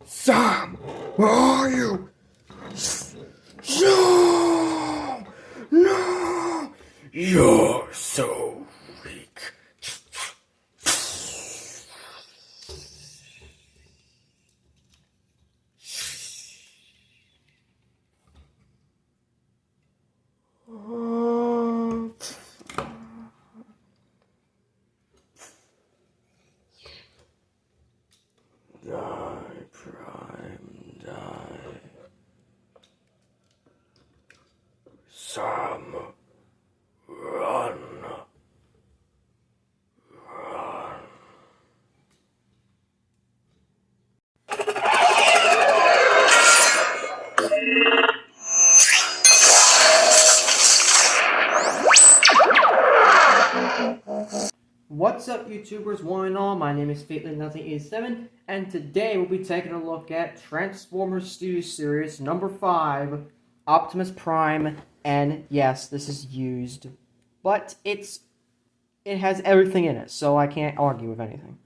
Sam, where are you? No! No! You're so weak. Die, Prime, die. Sam, run. Run. What's up, YouTubers, one and all? My name is Fatelin1987, and today we'll be taking a look at Transformers Studio Series number 5, Optimus Prime, and yes, this is used, but it has everything in it, so I can't argue with anything.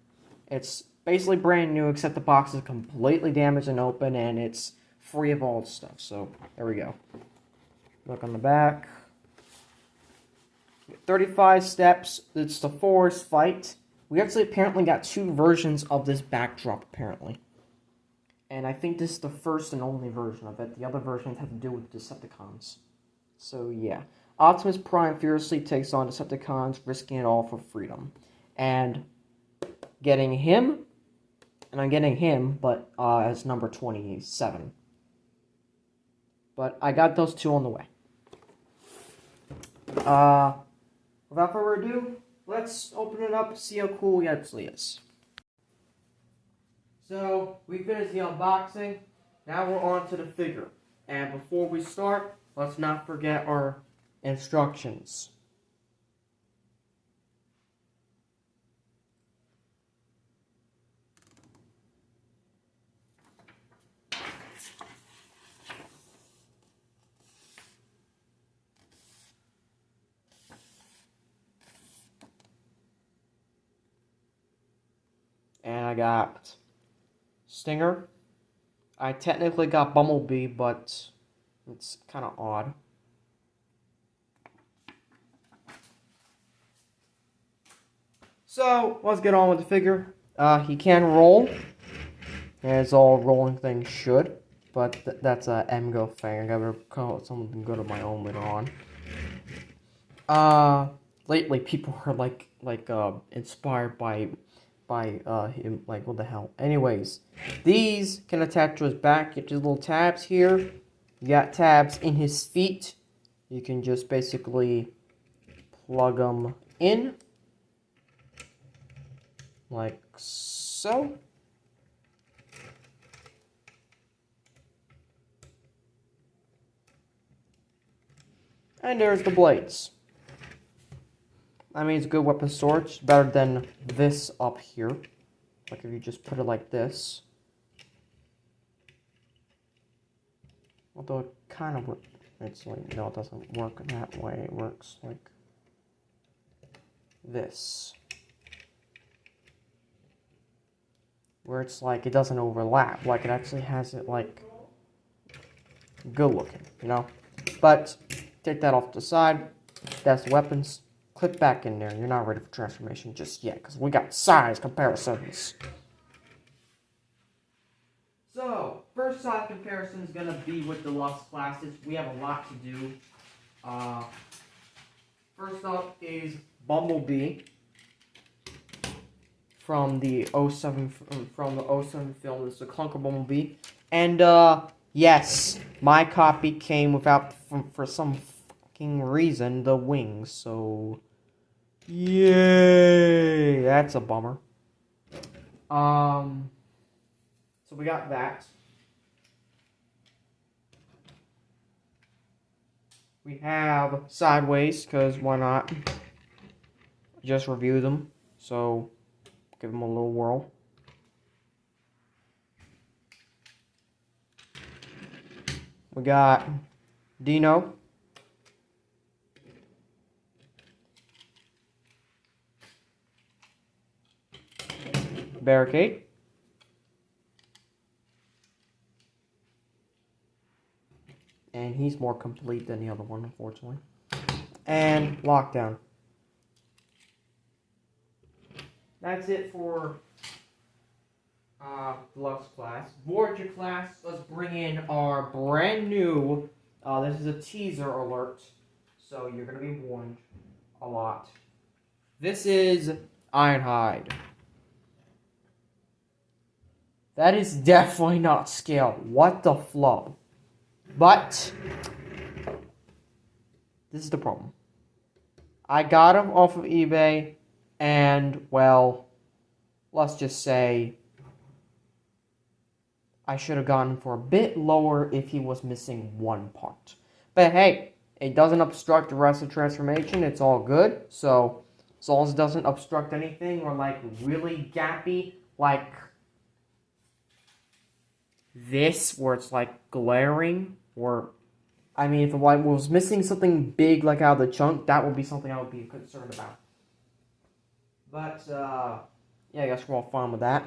It's basically brand new, except the box is completely damaged and open, and it's free of all stuff, so there we go. Look on the back. 35 steps. It's the forest fight. We actually apparently got 2 versions of this backdrop, apparently. And I think this is the first and only version of it. The other versions have to do with Decepticons. So, yeah. Optimus Prime fiercely takes on Decepticons, risking it all for freedom. And getting him, and I'm getting him, but as number 27. But I got those 2 on the way. Without further ado, let's open it up and see how cool he actually is. So, we finished the unboxing. Now we're on to the figure. And before we start, let's not forget our instructions. And I got Stinger. I technically got Bumblebee, but it's kind of odd. So, let's get on with the figure. He can roll, as all rolling things should, but that's a MGO thing. I gotta call something good of my own later on. Lately people are inspired by him, like, what the hell. Anyways, these can attach to his back. Get these little tabs here. You got tabs in his feet. You can just basically plug them in. Like so. And there's the blades. I mean, it's good weapon storage. Better than this up here. Like if you just put it like this. Although it kind of works. It's like, no, it doesn't work that way. It works like this. Where it's like, it doesn't overlap. Like it actually has it like good looking, you know? But take that off to the side. That's the weapons. Click back in there. You're not ready for transformation just yet, because we got size comparisons. So, first size comparison is going to be with deluxe classes. We have a lot to do. First up is Bumblebee from the 07 film. This is a clunker Bumblebee. And yes, my copy came without, for some fucking reason, the wings. So yay! That's a bummer. So we got that. We have Sideways, because why not? Just review them, so give them a little whirl. We got Dino. Barricade. And he's more complete than the other one, unfortunately. And lockdown. That's it for Deluxe class. Voyager class, let's bring in our brand new, this is a teaser alert, so you're going to be warned a lot. This is Ironhide. That is definitely not scale. What the flub? But this is the problem. I got him off of eBay, and, well, let's just say I should have gotten him for a bit lower if he was missing one part. But hey, it doesn't obstruct the rest of the transformation. It's all good. So, as long as it doesn't obstruct anything or, like, really gappy, like this, where it's, like, glaring, or, I mean, if the light was missing something big, like, out of the chunk, that would be something I would be concerned about. But, yeah, I guess we're all fine with that.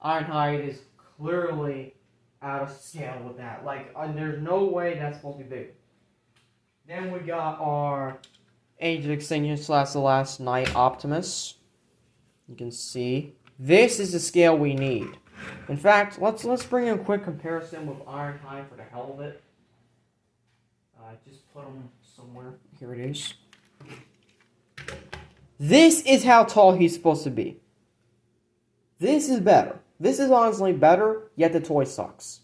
Ironhide is clearly out of scale with that. Like, there's no way that's supposed to be big. Then we got our Age of Extinction / The Last Night Optimus. You can see. This is the scale we need. In fact, let's bring in a quick comparison with Ironhide for the hell of it. Just put him somewhere. Here it is. This is how tall he's supposed to be. This is better. This is honestly better, yet the toy sucks.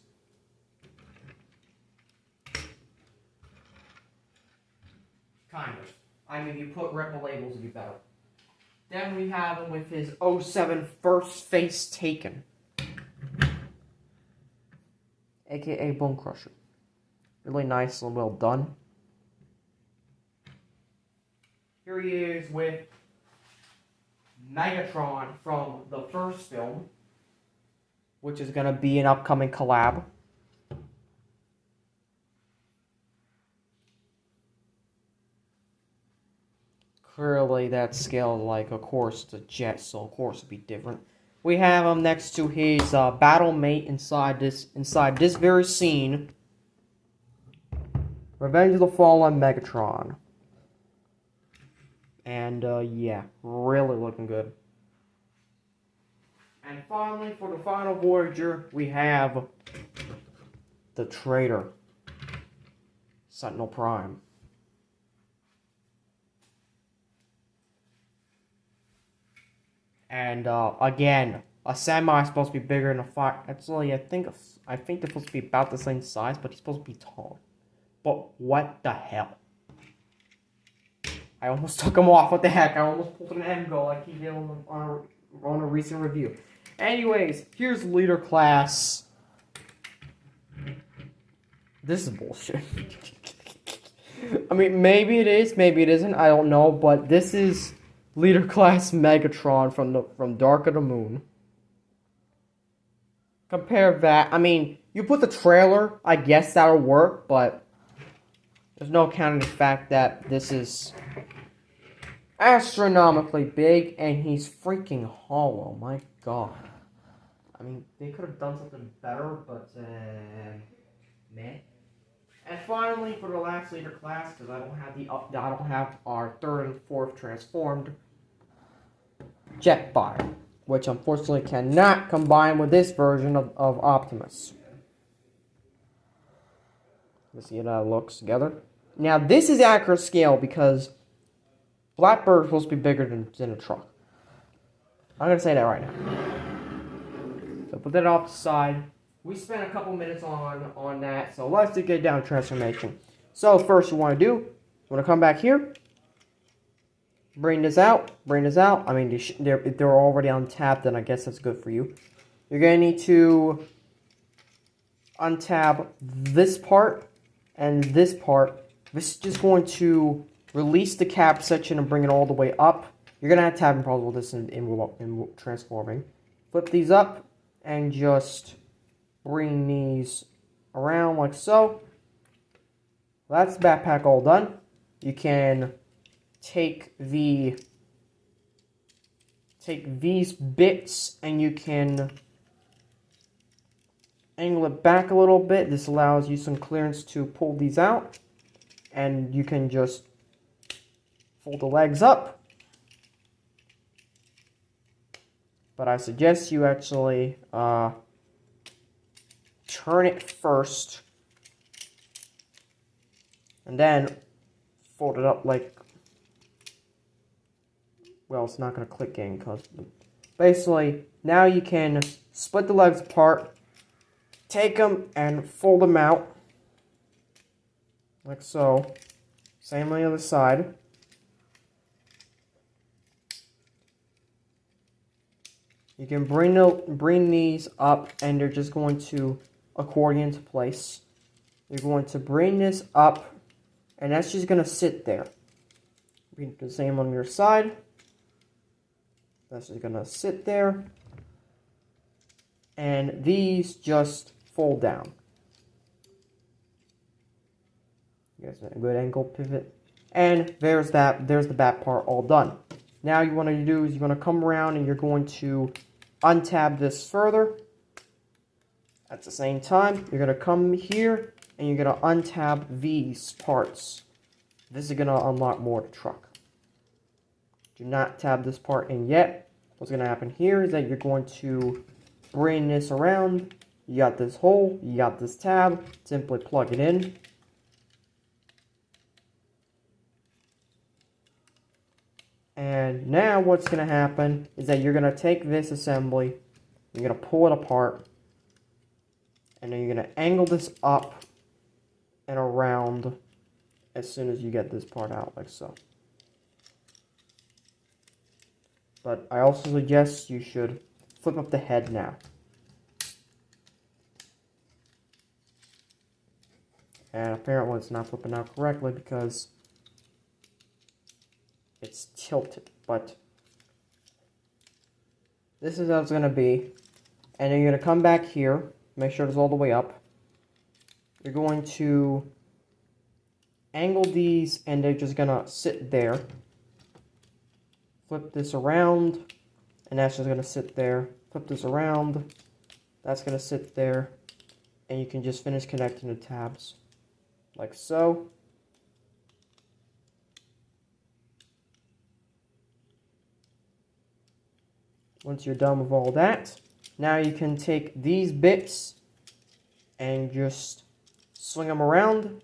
Kind of. I mean, you put Ripple labels, it'd be better. Then we have him with his 07 first face taken. AKA Bone Crusher. Really nice and well done. Here he is with Megatron from the first film, which is going to be an upcoming collab. Clearly that scale, like, of course, the jet, so of course it'd be different. We have him next to his battle mate inside this very scene. Revenge of the Fallen Megatron. And, yeah, really looking good. And finally, for the final Voyager, we have the traitor, Sentinel Prime. And, again, a semi is supposed to be bigger than a fire. Actually, I think they're supposed to be about the same size, but he's supposed to be tall. But what the hell? I almost took him off. What the heck? I almost pulled an angle like he did on a recent review. Anyways, here's Leader Class. This is bullshit. I mean, maybe it is, maybe it isn't. I don't know, but this is Leader Class Megatron from Dark of the Moon. Compare that. I mean, you put the trailer, I guess that'll work, but there's no counting the fact that this is astronomically big, and he's freaking hollow. My God. I mean, they could have done something better, but, meh. And finally, for the last Leader Class, because I don't have our third and fourth transformed Jetfire, which unfortunately cannot combine with this version of Optimus. Let's see how that looks together. Now, this is accurate scale because Blackbird is supposed to be bigger than a truck. I'm going to say that right now. So put that off the side. We spent a couple minutes on that, so let's get down to transformation. So first you want to do, you want to come back here. Bring this out. I mean, if they're already untapped, then I guess that's good for you. You're going to need to untab this part and this part. This is just going to release the cap section and bring it all the way up. You're going to have to have problems with this in transforming. Flip these up and just bring these around like so. That's the backpack all done. You can take these bits and you can angle it back a little bit. This allows you some clearance to pull these out. And you can just fold the legs up. But I suggest you actually turn it first. And then fold it up like... Well, it's not going to click in because... Basically, now you can split the legs apart. Take them and fold them out. Like so. Same on the other side. You can bring these up and they're just going to accordion to place. You're going to bring this up and that's just going to sit there. Do the same on your side. That's just going to sit there. And these just fold down. You guys a good angle pivot. And there's the back part all done. Now you want to do is you're going to come around and you're going to untab this further. At the same time, you're going to come here and you're going to untab these parts. This is going to unlock more of the truck. Do not tab this part in yet. What's going to happen here is that you're going to bring this around. You got this hole, you got this tab. Simply plug it in. And now what's going to happen is that you're going to take this assembly, you're going to pull it apart, and then you're going to angle this up and around as soon as you get this part out, like so. But I also suggest you should flip up the head now. And apparently it's not flipping out correctly because it's tilted, but this is how it's going to be. And then you're going to come back here, make sure it's all the way up. You're going to angle these and they're just going to sit there. Flip this around and that's just going to sit there. Flip this around, that's going to sit there. And you can just finish connecting the tabs like so. Once you're done with all that, now you can take these bits and just swing them around.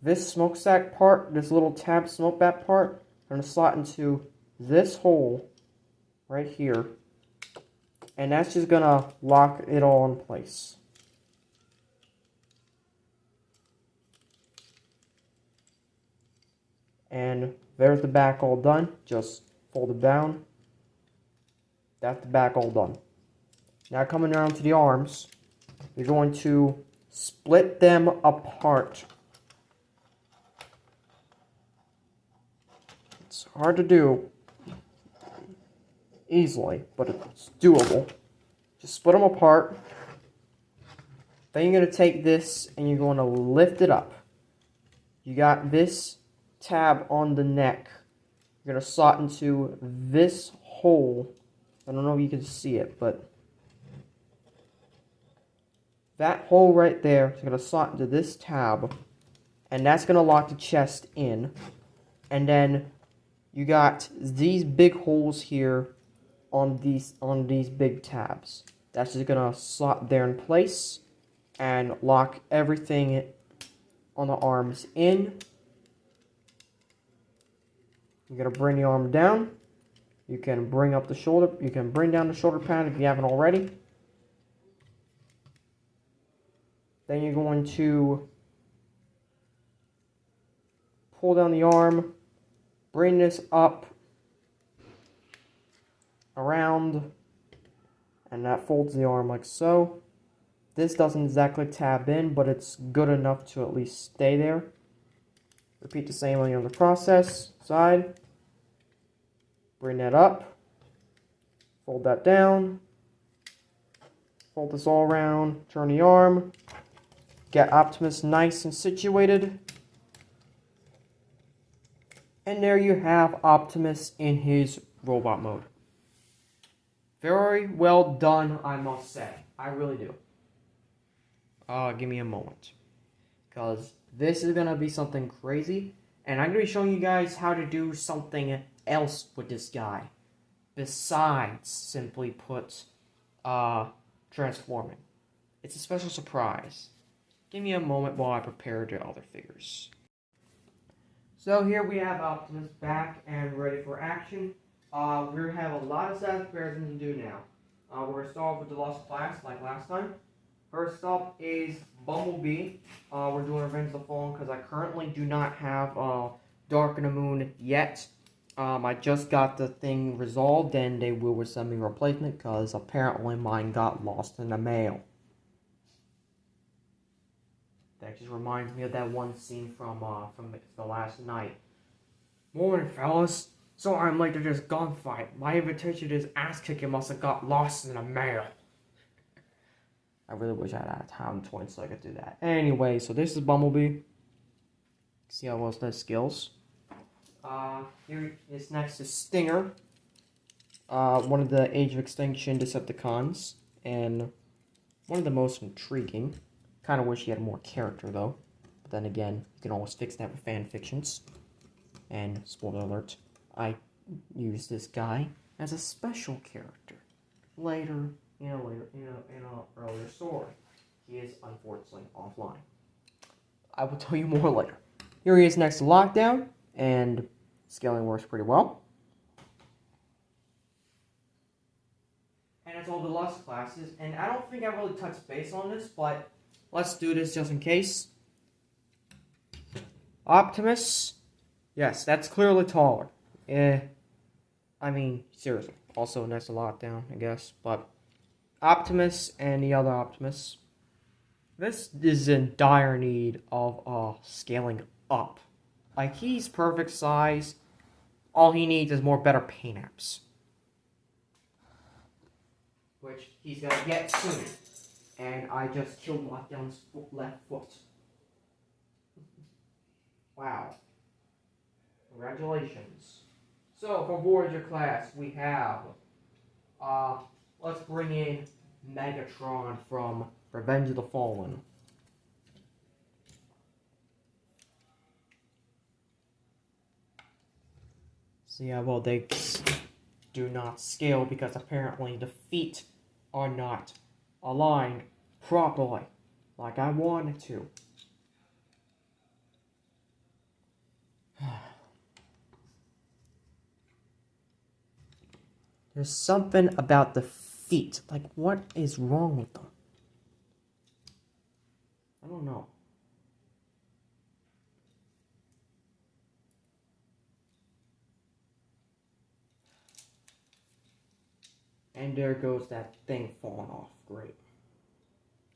This smokestack part, this little tab smokeback part, I'm going to slot into this hole right here. And that's just going to lock it all in place. And there's the back all done. Just fold it down. That's the back all done. Now coming around to the arms, you're going to split them apart. It's hard to do easily, but it's doable. Just split them apart. Then you're going to take this and you're going to lift it up. You got this tab on the neck. You're going to slot into this hole. I don't know if you can see it, but that hole right there is going to slot into this tab, and that's going to lock the chest in. And then you got these big holes here on these big tabs. That's just going to slot there in place and lock everything on the arms in. You're going to bring the arm down. You can bring up the shoulder. You can bring down the shoulder pad if you haven't already. Then you're going to pull down the arm, bring this up, around, and that folds the arm like so. This doesn't exactly tab in, but it's good enough to at least stay there. Repeat the same on the other process side. Bring that up, fold that down, fold this all around, turn the arm, get Optimus nice and situated, and there you have Optimus in his robot mode. Very well done, I must say. I really do. Give me a moment. Because this is going to be something crazy. And I'm going to be showing you guys how to do something else with this guy. Besides simply put, transforming. It's a special surprise. Give me a moment while I prepare the other figures. So here we have Optimus back and ready for action. We have a lot of stat comparisons to do now. We're going to start off with the Lost Class like last time. First up is Bumblebee. We're doing Revenge of the Fallen because I currently do not have Dark in the Moon yet. I just got the thing resolved and they will send me a replacement because apparently mine got lost in the mail. That just reminds me of that one scene from the last night. Morning, fellas. So I'm late to this gunfight. My invitation to this ass kicking must have got lost in the mail. I really wish I had time points so I could do that. Anyway, so this is Bumblebee. See how well it does skills. Here is next is Stinger. One of the Age of Extinction Decepticons. And one of the most intriguing. Kind of wish he had more character, though. But then again, you can always fix that with fan fictions. And, spoiler alert, I use this guy as a special character. Later, in an earlier story. He is, unfortunately, offline. I will tell you more later. Here he is next to Lockdown, and scaling works pretty well. And it's all the Lust classes, and I don't think I really touched base on this, but let's do this just in case. Optimus. Yes, that's clearly taller. I mean, seriously. Also next to Lockdown, I guess. But Optimus and the other Optimus. This is in dire need of scaling up. Like, he's perfect size. All he needs is more better paint apps. Which he's gonna get soon. And I just killed Lockdown's left foot. Wow. Congratulations. So, for Voyager class, we have, let's bring in Megatron from Revenge of the Fallen. See how well they do not scale because apparently the feet are not aligned properly like I wanted to. There's something about the feet. Like, what is wrong with them? I don't know. And there goes that thing falling off. Great.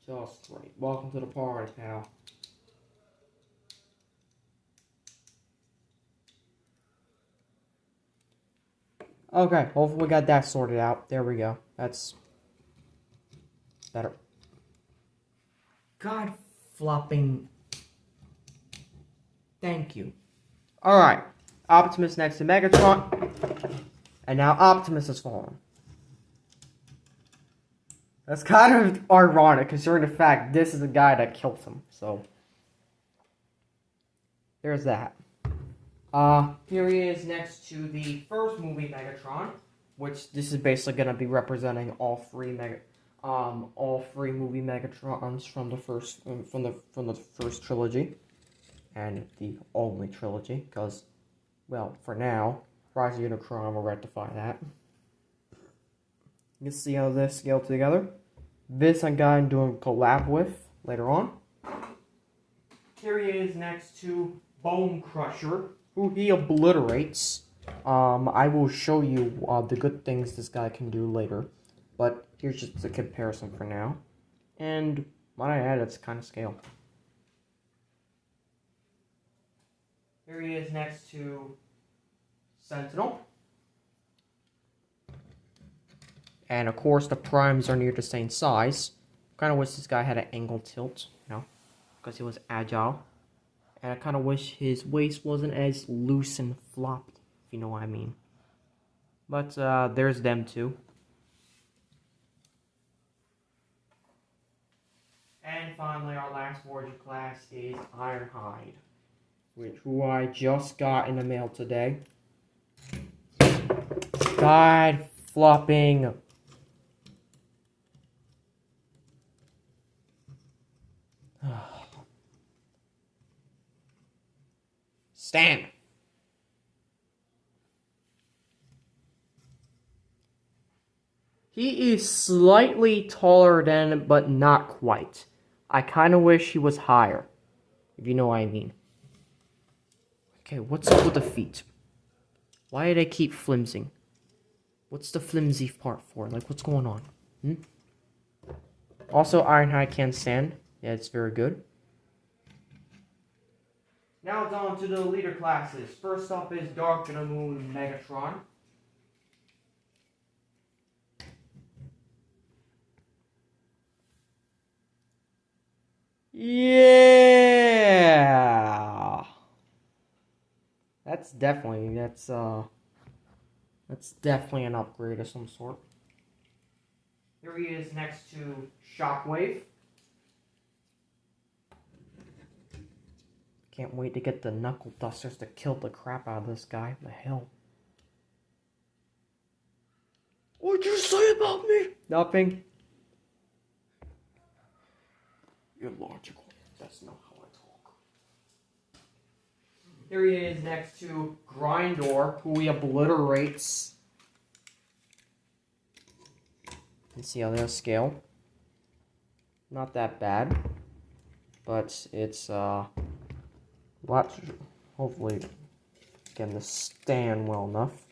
Just great. Welcome to the party, pal. Okay, hopefully we got that sorted out. There we go. That's better. God flopping. Thank you. Alright. Optimus next to Megatron. And now Optimus has fallen. That's kind of ironic, considering the fact this is the guy that killed him. So, there's that. Here he is next to the first movie Megatron, which this is basically going to be representing all three movie Megatrons from the first trilogy, and the only trilogy, because, well, for now, Rise of Unicron will rectify that. You can see how this scaled together. This I'm going to do a collab with later on. Here he is next to Bone Crusher, who he obliterates. I will show you the good things this guy can do later. But here's just a comparison for now. And might I add, it's kind of scale. Here he is next to Sentinel. And of course, the primes are near the same size. Kind of wish this guy had an angle tilt, you know, because he was agile. And I kind of wish his waist wasn't as loose and flopped, if you know what I mean. But there's them too. And And finally, our last Voyager class is Ironhide, who I just got in the mail today. Side flopping. Stand. He is slightly taller than, but not quite. I kind of wish he was higher, if you know what I mean. Okay, what's up with the feet? Why do they keep flimsing? What's the flimsy part for? Like, what's going on? Also, Ironhide can stand. Yeah, it's very good. Now it's on to the leader classes. First up is Dark of the Moon Megatron. Yeah. That's definitely an upgrade of some sort. Here he is next to Shockwave. Can't wait to get the knuckle dusters to kill the crap out of this guy. What the hell? What'd you say about me? Nothing. Illogical. That's not how I talk. Here he is next to Grindor, who he obliterates. Let's see how they'll scale. Not that bad. But it's, hopefully getting to stand well enough.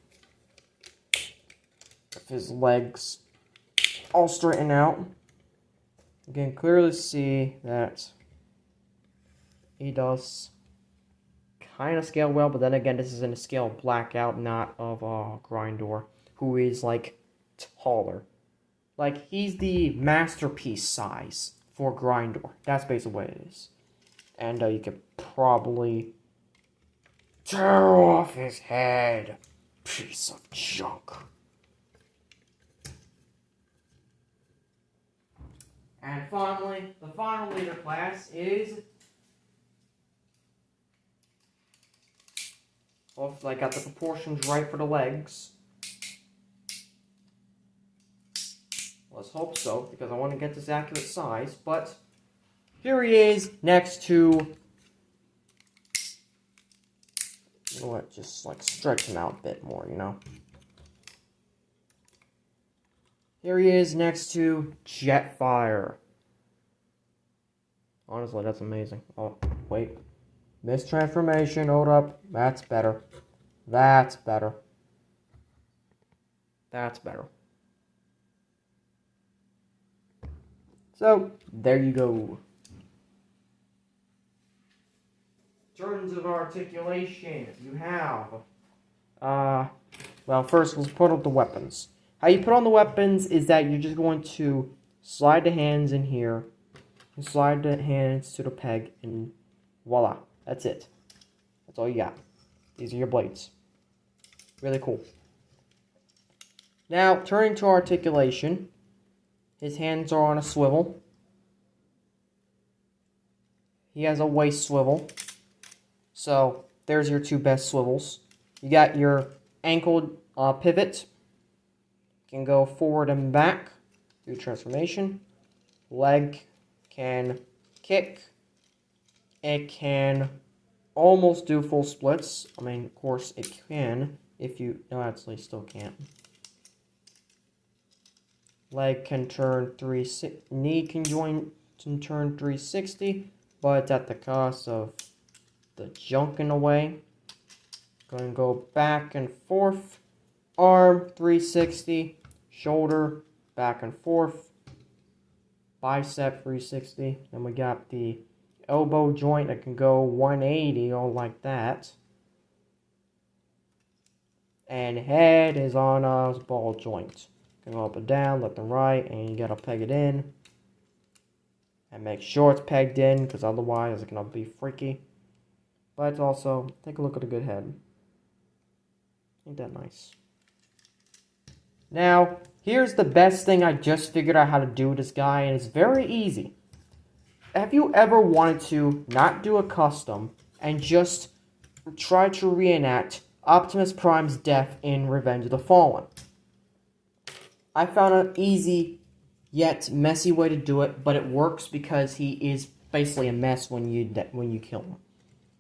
If his legs all straighten out. You can clearly see that he does kind of scale well, but then again, this is in a scale of Blackout, not of Grindor, who is like taller. Like, he's the masterpiece size for Grindor. That's basically what it is. And you could probably tear off his head. Piece of junk. And finally, the final leader class is... Hopefully I got the proportions right for the legs. Let's hope so, because I want to get this accurate size, but... Here he is, next to... You know what, just like stretch him out a bit more, you know? Here he is next to Jetfire. Honestly, that's amazing. Oh, wait. Mistransformation, hold up. That's better. That's better. That's better. So, there you go. In terms of articulation, you have... well, first, let's put up the weapons. How you put on the weapons is that you're just going to slide the hands in here, and slide the hands to the peg, and voila. That's it. That's all you got. These are your blades. Really cool. Now, turning to articulation, his hands are on a swivel. He has a waist swivel. So, there's your two best swivels. You got your ankle pivot. Can go forward and back. Do transformation. Leg can kick. It can almost do full splits. I mean, of course, it can. If you... No, actually, still can't. Leg can turn 360. Knee can turn 360. But at the cost of the junk in the way. Going to go back and forth. Arm 360. Shoulder back and forth. Bicep 360. Then we got the elbow joint that can go 180, all like that. And head is on a ball joint. Can go up and down, left and right, and you gotta peg it in. And make sure it's pegged in, because otherwise it's gonna be freaky. But also, take a look at a good head. Ain't that nice? Now, here's the best thing I just figured out how to do with this guy, and it's very easy. have you ever wanted to not do a custom and just try to reenact Optimus Prime's death in Revenge of the Fallen? I found an easy yet messy way to do it, but it works because he is basically a mess when you kill him.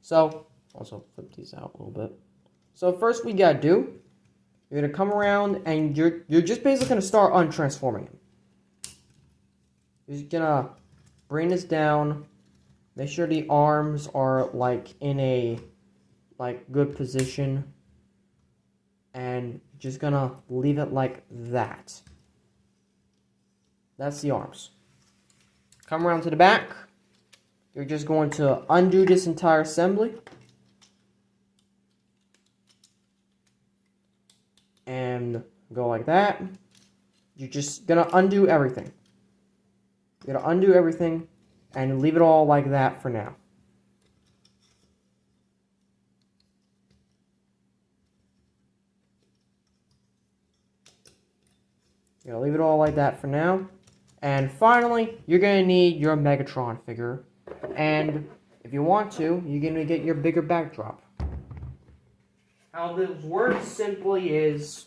So, also flip these out a little bit. So first we gotta do, you're gonna come around and you're just basically gonna start untransforming him. You're just gonna bring this down, make sure the arms are like in a good position, and just gonna leave it like that. That's the arms. Come around to the back. You're just going to undo this entire assembly. And go like that. You're just gonna undo everything. You're gonna undo everything and leave it all like that for now. You're gonna leave it all like that for now. And finally, you're gonna need your Megatron figure. And if you want to, you're gonna get your bigger backdrop. How this works simply is,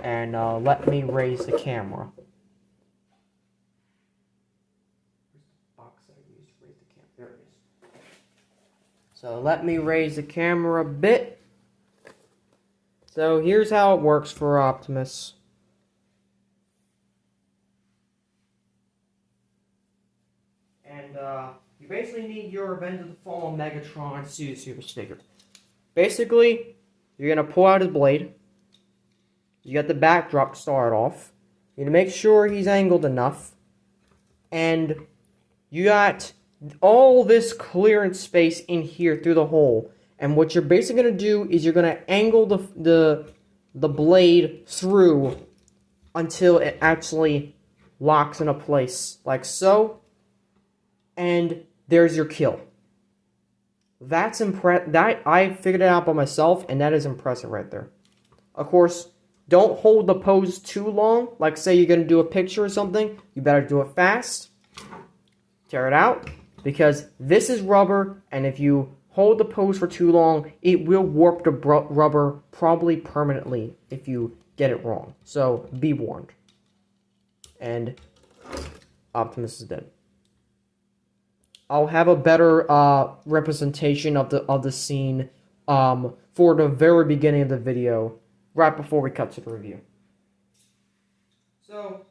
and let me raise the camera. Where's the box that I used to raise the camera? There it is. So let me raise the camera a bit. So here's how it works for Optimus. And you basically need your Revenge of the Fallen Megatron Pseudo-Super figure. Basically, you're going to pull out his blade. You got the backdrop to start off. You need to make sure he's angled enough. And you got all this clearance space in here through the hole. And what you're basically going to do is you're going to angle the blade through until it actually locks into place. Like so. And there's your kill. That's that I figured it out by myself, and that is impressive right there. Of course, don't hold the pose too long. Like say you're gonna do a picture or something, you better do it fast. Tear it out, because this is rubber, and if you hold the pose for too long, it will warp the rubber probably permanently if you get it wrong. So be warned. And Optimus is dead. I'll have a better representation of the scene for the very beginning of the video, right before we cut to the review. So,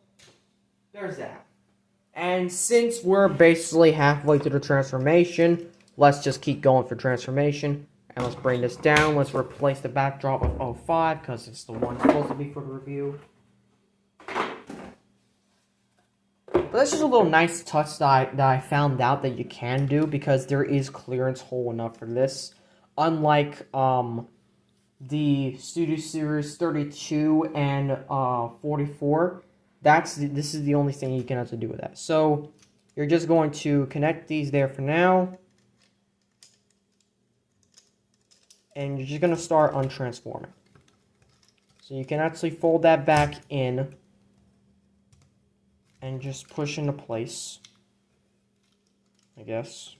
there's that. And since we're basically halfway through the transformation, let's just keep going for transformation. And let's bring this down. Let's replace the backdrop with 05, because it's the one supposed to be for the review. But that's just a little nice touch that I found out that you can do, because there is clearance hole enough for this. Unlike the Studio Series 32 and 44, this is the only thing you can have to do with that. So you're just going to connect these there for now. And you're just going to start untransforming. So you can actually fold that back in. And just push into place, I guess.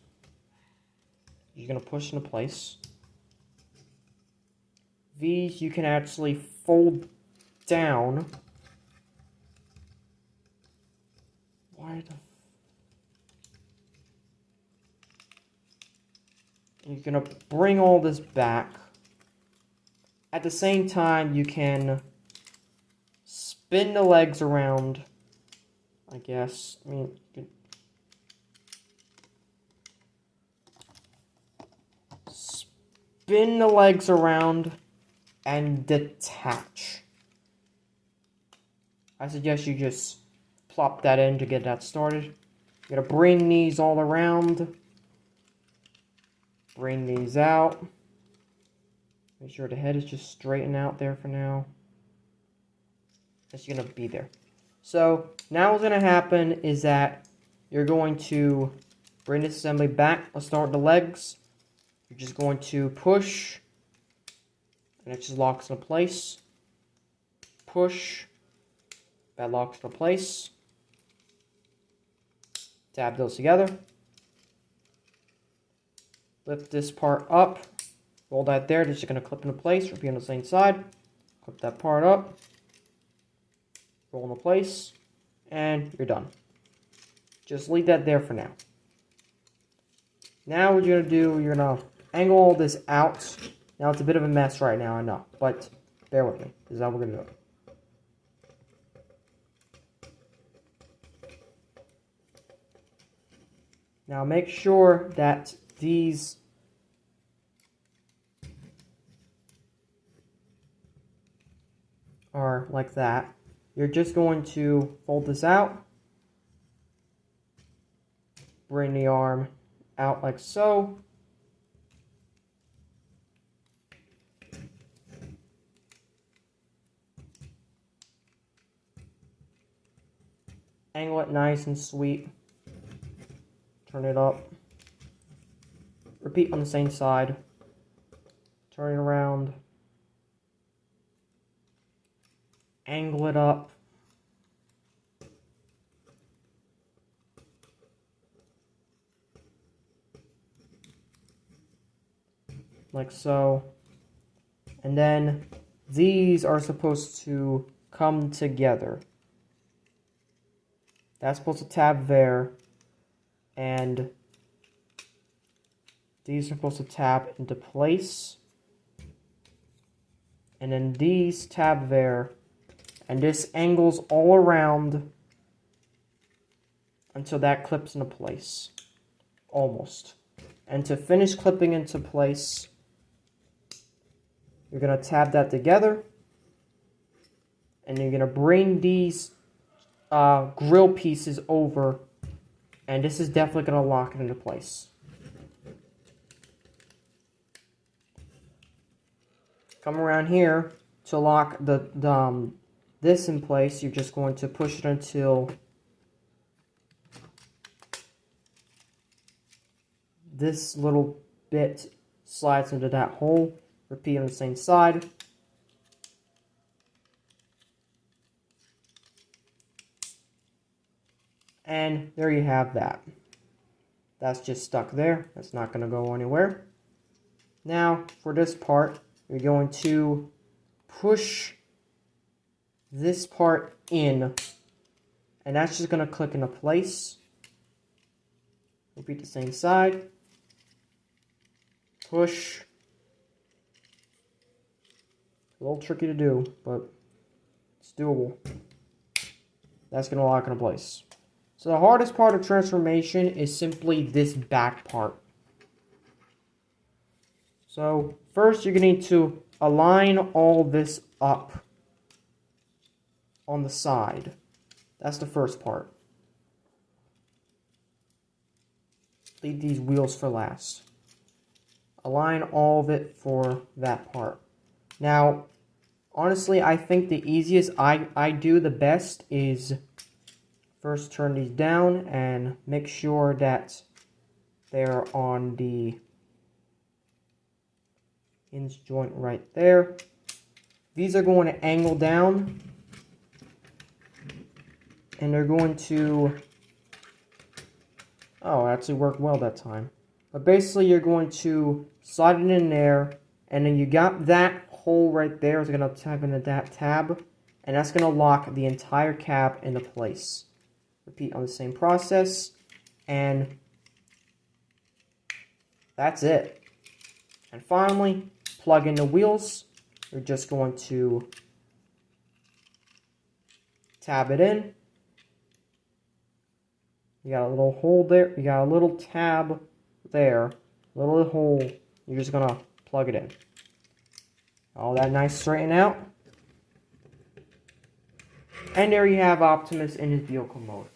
You're going to push into place. These you can actually fold down. Why the... You're going to bring all this back. At the same time, you can spin the legs around. I guess. I mean, spin the legs around and detach. I suggest you just plop that in to get that started. You're gonna bring these all around. Bring these out. Make sure the head is just straightened out there for now. It's gonna be there. So, now what's going to happen is that you're going to bring this assembly back. Let's start with the legs. You're just going to push, and it just locks into place. Push, that locks into place. Tab those together. Lift this part up. Roll that there. This is going to clip into place. Repeat on the same side. Clip that part up. Roll into place. And you're done. Just leave that there for now. Now what you're going to do, you're going to angle all this out. Now it's a bit of a mess right now, I know. But bear with me. This is how we're going to do it. Now make sure that these are like that. You're just going to fold this out. Bring the arm out like so. Angle it nice and sweet. Turn it up. Repeat on the same side. Turn it around. Angle it up. Like so. And then these are supposed to come together. That's supposed to tab there. And these are supposed to tab into place. And then these tab there. And this angles all around until that clips into place. Almost. And to finish clipping into place, you're going to tab that together. And you're going to bring these grill pieces over. And this is definitely going to lock it into place. Come around here to lock this in place. You're just going to push it until this little bit slides into that hole. Repeat on the same side. And there you have that. That's just stuck there. That's not going to go anywhere. Now, for this part, you're going to push this part in. And that's just going to click into place. Repeat the same side. Push. A little tricky to do, but it's doable. That's going to lock into place. So the hardest part of transformation is simply this back part. So first you're going to need to align all this up on the side. That's the first part. Leave these wheels for last. Align all of it for that part. Now, honestly, I think the easiest I do the best is first turn these down and make sure that they're on the hinge joint right there. These are going to angle down and they're going to, oh, it actually worked well that time. But basically you're going to slide it in there and then you got that hole right there. It's going to tap into that tab and that's going to lock the entire cab into place. Repeat on the same process, and that's it. And finally, plug in the wheels. You're just going to tab it in. You got a little hole there. You got a little tab there. Little hole. You're just going to plug it in. All that nice straighten out. And there you have Optimus in his vehicle mode.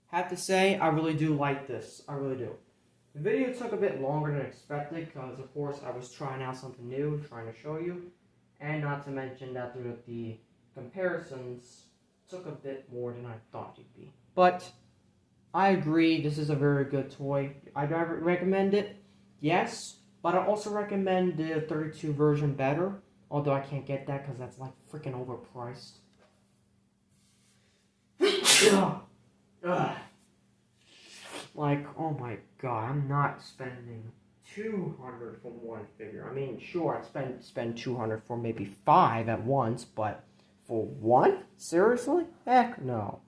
Have to say, I really do like this. I really do. The video took a bit longer than expected because, of course, I was trying out something new, trying to show you. And not to mention that the comparisons took a bit more than I thought it'd be. But I agree, this is a very good toy. I recommend it, yes. But I also recommend the 32 version better. Although I can't get that because that's like freaking overpriced. Like, oh my god, I'm not spending 200 for one figure. I mean, sure, I'd spend 200 for maybe 5 at once, but for one? Seriously? Heck no.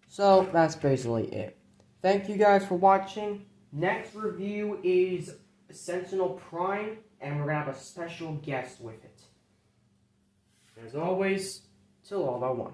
So, that's basically it. Thank you guys for watching. Next review is Sentinel Prime, and we're going to have a special guest with it. As always, till all I want.